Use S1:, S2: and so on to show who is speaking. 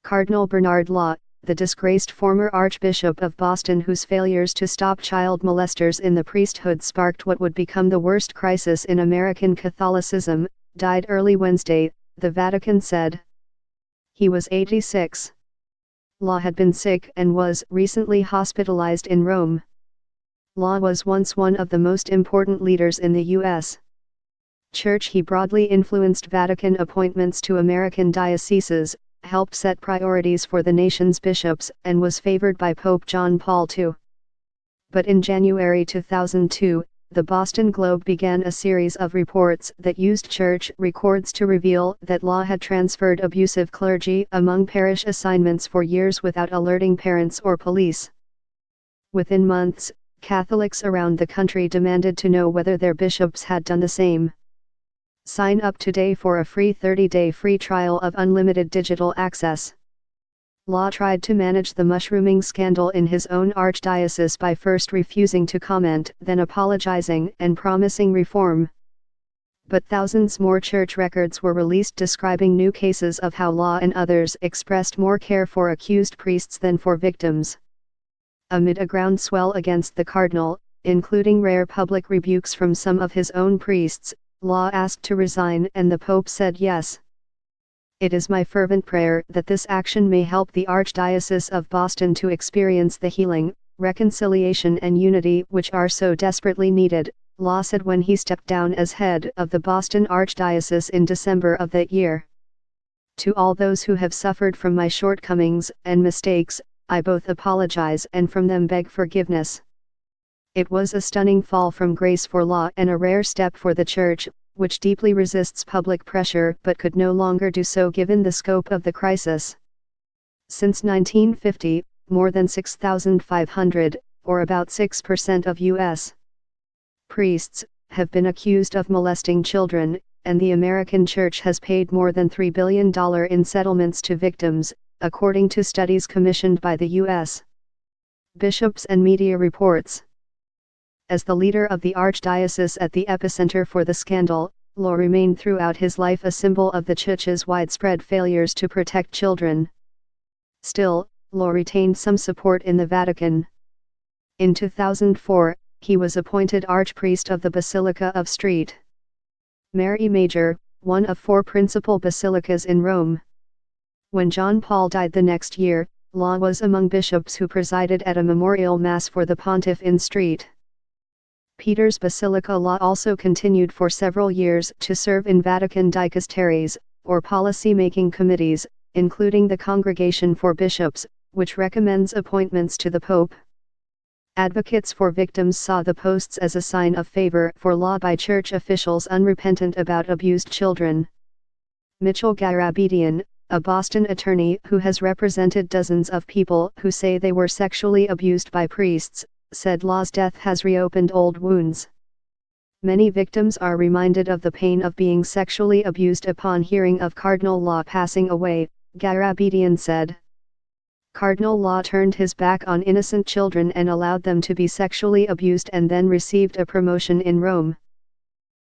S1: Cardinal Bernard Law, the disgraced former Archbishop of Boston whose failures to stop child molesters in the priesthood sparked what would become the worst crisis in American Catholicism, died early Wednesday, the Vatican said. He was 86. Law had been sick and was recently hospitalized in Rome. Law was once one of the most important leaders in the U.S. Church. He broadly influenced Vatican appointments to American dioceses, helped set priorities for the nation's bishops, and was favored by Pope John Paul II. But in January 2002, the Boston Globe began a series of reports that used church records to reveal that Law had transferred abusive clergy among parish assignments for years without alerting parents or police. Within months, Catholics around the country demanded to know whether their bishops had done the same. Sign up today for a free 30-day free trial of unlimited digital access. Law tried to manage the mushrooming scandal in his own archdiocese by first refusing to comment, then apologizing and promising reform. But thousands more church records were released describing new cases of how Law and others expressed more care for accused priests than for victims. Amid a groundswell against the cardinal, including rare public rebukes from some of his own priests, Law asked to resign and the Pope said yes. It is my fervent prayer that this action may help the Archdiocese of Boston to experience the healing, reconciliation and unity which are so desperately needed, Law said when he stepped down as head of the Boston Archdiocese in December of that year. To all those who have suffered from my shortcomings and mistakes, I both apologize and from them beg forgiveness. It was a stunning fall from grace for Law and a rare step for the Church, which deeply resists public pressure but could no longer do so given the scope of the crisis. Since 1950, more than 6,500, or about 6% of U.S. priests, have been accused of molesting children, and the American Church has paid more than $3 billion in settlements to victims, according to studies commissioned by the U.S. bishops and media reports. As the leader of the Archdiocese at the epicenter for the scandal, Law remained throughout his life a symbol of the Church's widespread failures to protect children. Still, Law retained some support in the Vatican. In 2004, he was appointed Archpriest of the Basilica of St. Mary Major, one of 4 principal basilicas in Rome. When John Paul died the next year, Law was among bishops who presided at a memorial mass for the pontiff in St. Peter's Basilica. Law also continued for several years to serve in Vatican dicasteries, or policy-making committees, including the Congregation for Bishops, which recommends appointments to the Pope. Advocates for victims saw the posts as a sign of favor for Law by church officials unrepentant about abused children. Mitchell Garabedian, a Boston attorney who has represented dozens of people who say they were sexually abused by priests, said Law's death has reopened old wounds. Many victims are reminded of the pain of being sexually abused upon hearing of Cardinal Law passing away, Garabedian said. Cardinal Law turned his back on innocent children and allowed them to be sexually abused and then received a promotion in Rome.